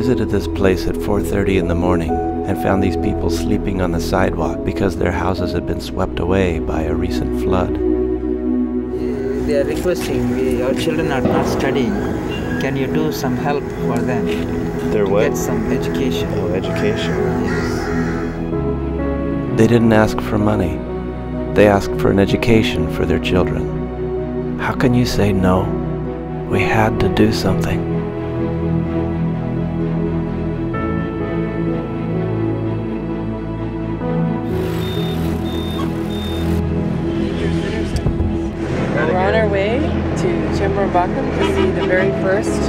visited this place at 4:30 in the morning and found these people sleeping on the sidewalk because their houses had been swept away by a recent flood. They are requesting, our children are not studying. Can you do some help for them? Their what? Get some education. Oh, education. Yes. They didn't ask for money. They asked for an education for their children. How can you say no? We had to do something. We're on our way to JFA to see the very first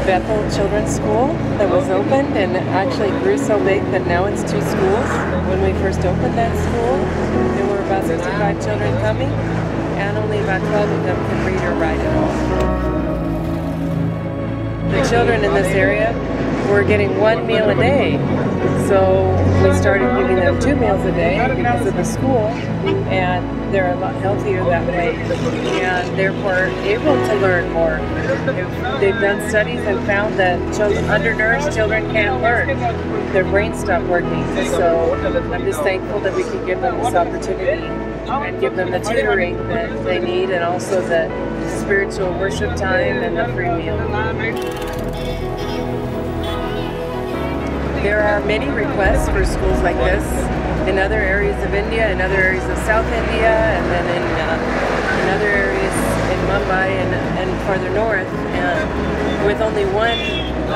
Bethel Children's School that was opened and actually grew so big that now it's 2 schools. When we first opened that school, there were about 65 children coming and only about 12 of them can read or write at all. The children in this area were getting 1 meal a day, so we started giving them 2 meals a day because of the school, and they're a lot healthier that way, and therefore able to learn more. They've done studies and found that undernourished children can't learn. Their brains stop working, so I'm just thankful that we can give them this opportunity and give them the tutoring that they need, and also the spiritual worship time and the free meal. There are many requests for schools like this in other areas of India, in other areas of South India, and then in other areas in Mumbai and farther north. And with only one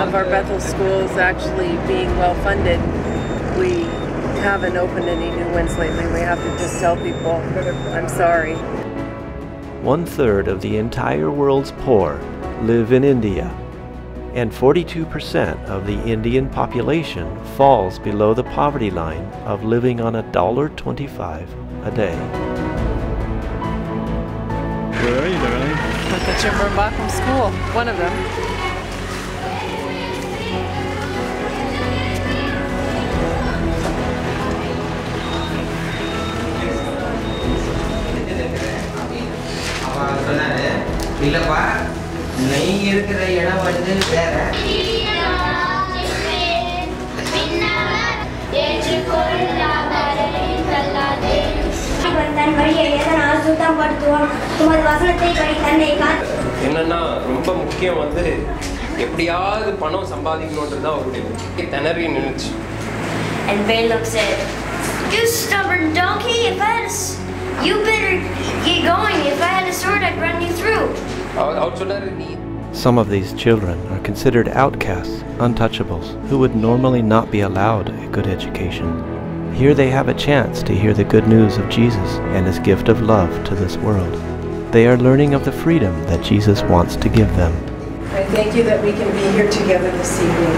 of our Bethel schools actually being well funded, we haven't opened any new ones lately. We have to just tell people, I'm sorry. 1/3 of the entire world's poor live in India, and 42% of the Indian population falls below the poverty line of living on $1.25 a day. Where are you, darling? At the JFA School, one of them. என்னன்னா ரொம்ப முக்கியம் வந்து எப்படியாவது பணம் சம்பாதிக்கணும்ன்றது தான் அவருடைய முக்கிய திணறி நின்னுச்சு. And Balaam said, "You stubborn donkey, you better get going. If I had a sword, I'd run you through." அவர் சொன்னாரு நீ. Some of these children are considered outcasts, untouchables, who would normally not be allowed a good education. Here they have a chance to hear the good news of Jesus and His gift of love to this world. They are learning of the freedom that Jesus wants to give them. I thank you that we can be here together this evening.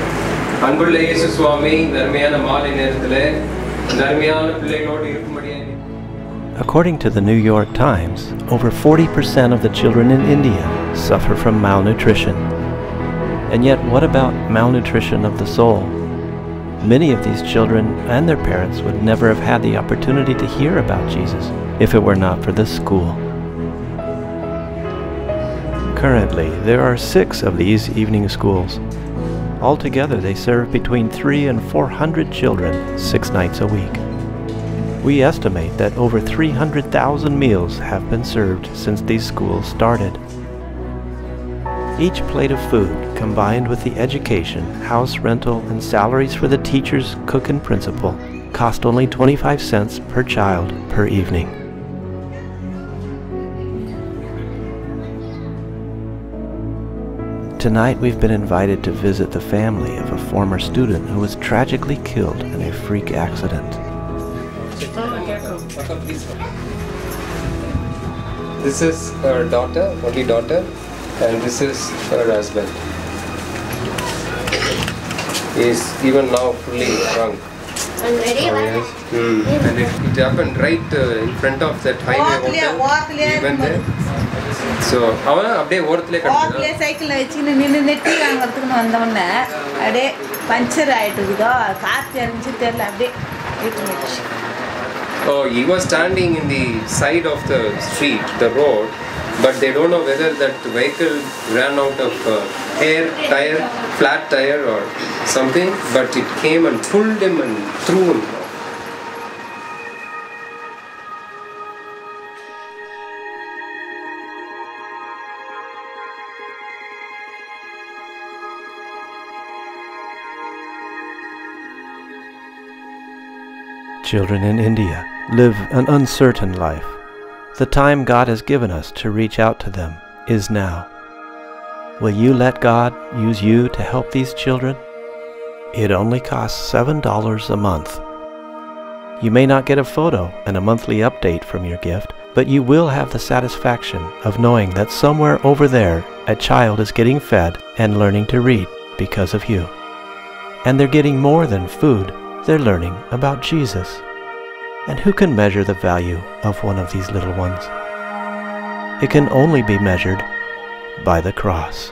அன்புள்ள இயேசு சுவாமி, தர்மையான மாலை நேரத்திலே தர்மையான பிள்ளைகளோடு இருக்கும்படியாக. According to the New York Times, over 40% of the children in India suffer from malnutrition. And yet, what about malnutrition of the soul? Many of these children and their parents would never have had the opportunity to hear about Jesus if it were not for this school. Currently, there are 6 of these evening schools. Altogether, they serve between 300 and 400 children 6 nights a week. We estimate that over 300,000 meals have been served since these schools started. Each plate of food, combined with the education, house rental, and salaries for the teachers, cook, and principal, cost only 25 cents per child per evening. Tonight we've been invited to visit the family of a former student who was tragically killed in a freak accident. This is her daughter, only daughter, and this is her husband. He is even now fully drunk. I'm ready. And it happened right in front of that highway hotel. Even there. So, அவன் அப்படியே ஓரத்திலே கடந்துட்டான். சைக்கிள்ல வச்சிட்டு நின்னு tea வாங்குறதுக்கு வந்தவனே அப்படியே puncture ஆயிட்டுதோ காத்து எரிஞ்சு தெரியல அப்படியே விட்டுச்சு. Oh, he was standing in the side of the street, the road, but they don't know whether that vehicle ran out of air, tire, flat tire or something, but it came and pulled him and threw him. Children in India live an uncertain life. The time God has given us to reach out to them is now. Will you let God use you to help these children? It only costs $7 a month. You may not get a photo and a monthly update from your gift, but you will have the satisfaction of knowing that somewhere over there a child is getting fed and learning to read because of you. And they're getting more than food. They're learning about Jesus. And who can measure the value of one of these little ones? It can only be measured by the cross.